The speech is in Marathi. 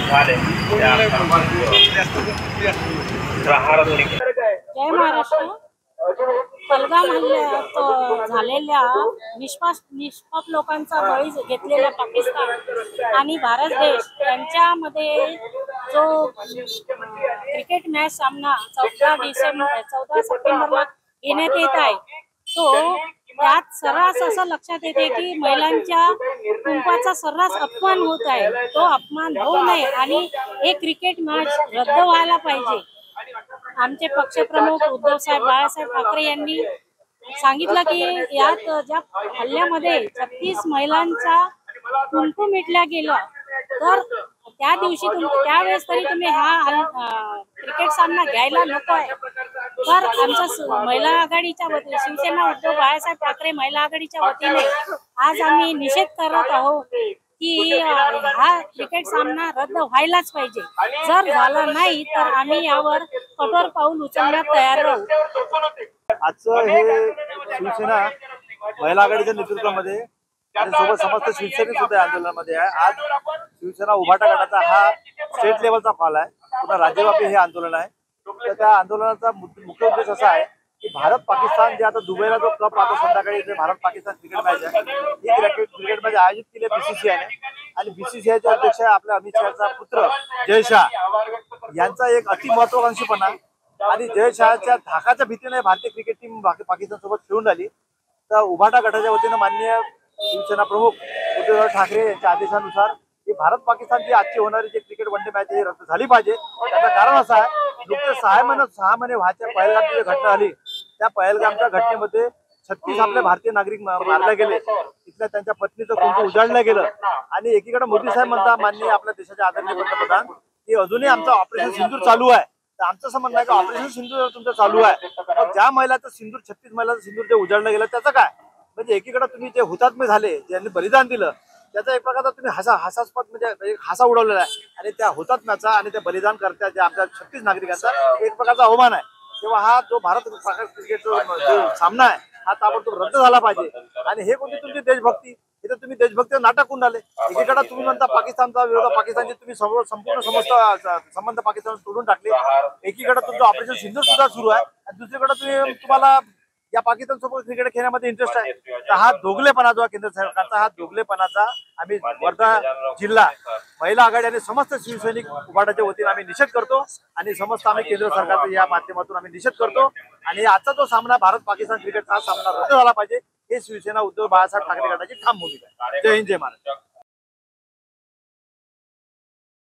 झाले जय महाराष्ट्र. पहलगाम हल्ल्यात झालेल्या निष्पाप लोकांचा बळी घेतलेला पाकिस्तान आणि भारत देश यांच्यामध्ये जो क्रिकेट मॅच सामना 14 सप्टेंबरला घेण्यात येत आहे, तो त्यात सर्रास असं लक्षात येते की महिलांच्या कुंकवाचा सर्रास अपमान होत आहे. तो अपमान होऊ नये आणि हे क्रिकेट मॅच रद्द व्हायला पाहिजे. आमचे पक्षप्रमुख उद्धव साहेब बाळासाहेब ठाकरे यांनी सांगितलं की यात ज्या हल्ल्यामध्ये 36 महिलांचा कुंकू मिटल्या गेलं, तर त्या दिवशी त्यावेळेस तरी तुम्ही हा क्रिकेट सामना घ्यायला नको आहे. तर आमच्या महिला आघाडीच्या वतीने, शिवसेना उद्धव बाळासाहेब ठाकरे महिला आघाडीच्या वतीने आज आम्ही निषेध करत आहोत की हा क्रिकेट सामना रद्द व्हायलाच पाहिजे. जर झाला नाही तर आम्ही यावर कठोर पाऊल उचलण्यास तयार राहू. आजचं हे शिवसेना महिला आघाडीच्या नेतृत्वामध्ये आणि सोबत समस्त शिवसेने सुद्धा आंदोलनामध्ये आहे. आज शिवसेना उभाटा गटाचा हा स्टेट लेवलचा फॉल आहे, पुन्हा राज्यव्यापी हे आंदोलन आहे. तर त्या आंदोलनाचा मुख्य उद्देश असा आहे की भारत पाकिस्तान जे आता दुबईला जो कप आता संध्याकाळी जे भारत पाकिस्तान क्रिकेट मॅच आहे, ही क्रिकेट मॅच आयोजित केली आहे BCCI आणि BCCIचे अध्यक्ष आपल्या अमित शहाचा पुत्र जय शहा यांचा एक अति महत्वाकांक्षीपणा आणि जय शहाच्या धाकाच्या भीतीने भारतीय क्रिकेट टीम पाकिस्तान सोबत खेळून राहिली. तर उभाटा गटाच्या वतीनं माननीय शिवसेना प्रमुख उद्धव ठाकरे यांच्या आदेशानुसार ही भारत पाकिस्तानची आजची होणारी जी क्रिकेट वन डे मॅच ही रद्द झाली पाहिजे. त्याचं कारण असं आहे, नुकते 6 महिने व्हायच्या पहलगामची जी घटना झाली, त्या पहलगामच्या घटनेमध्ये 36 आपले भारतीय नागरिक मारले गेले, तिथल्या त्यांच्या पत्नीचं कुंकू उजाडलं गेलं आणि एकीकडे मोदी साहेब म्हणतात, माननीय आपल्या देशाचे आदरणीय पंतप्रधान, की अजूनही आमचं ऑपरेशन सिंदूर चालू आहे. तर आमचं असं म्हणणं आहे की ऑपरेशन सिंदूर तुमचं चालू आहे, मग ज्या महिलाचं सिंदूर 36 महिलाचं सिंदूर जे उजाडलं गेलं त्याचं काय? म्हणजे एकीकडे तुम्ही जे हुतात्मे झाले, ज्यांनी बलिदान दिलं, त्याचा एक प्रकारचा तुम्ही हास्यास्पद म्हणजे एक हासा उडवलेला आहे आणि त्या हुतात्म्याचा आणि त्या बलिदान करत्या ज्या आमच्या 36 नागरिकांचा एक प्रकारचा अवमान आहे. तेव्हा हा जो भारत क्रिकेटचा जो सामना आहे हा ताबडतोब रद्द झाला पाहिजे. आणि हे कोणती तुमची देशभक्ती? इथे तुम्ही देशभक्ती नाटक होऊन आले. एकीकडे तुम्ही म्हणता पाकिस्तानचा विरोध, पाकिस्तानचे तुम्ही संपूर्ण संबंध पाकिस्तान तोडून टाकले. एकीकडे तुमचं ऑपरेशन सिंधूर सुद्धा सुरू आहे आणि दुसरीकडे तुम्हाला या पाकिस्तान सोबत क्रिकेट खेळण्यामध्ये इंटरेस्ट आहे. तर हा दोघलेपणा जो केंद्र सरकारचा, हा दोघलेपणाचा आम्ही वर्धा जिल्हा महिला आघाडी आणि समस्त शिवसैनिक उभाटाच्या वतीने आम्ही निषेध करतो आणि समस्त आम्ही केंद्र सरकारच्या या माध्यमातून आम्ही निषेध करतो. आणि आजचा जो सामना भारत पाकिस्तान क्रिकेटचा हा सामना रद्द झाला पाहिजे, हे शिवसेना उद्धव बाळासाहेब ठाकरे गटाची ठाम भूमिका आहे. जय हिंद, जय महाराष्ट्र.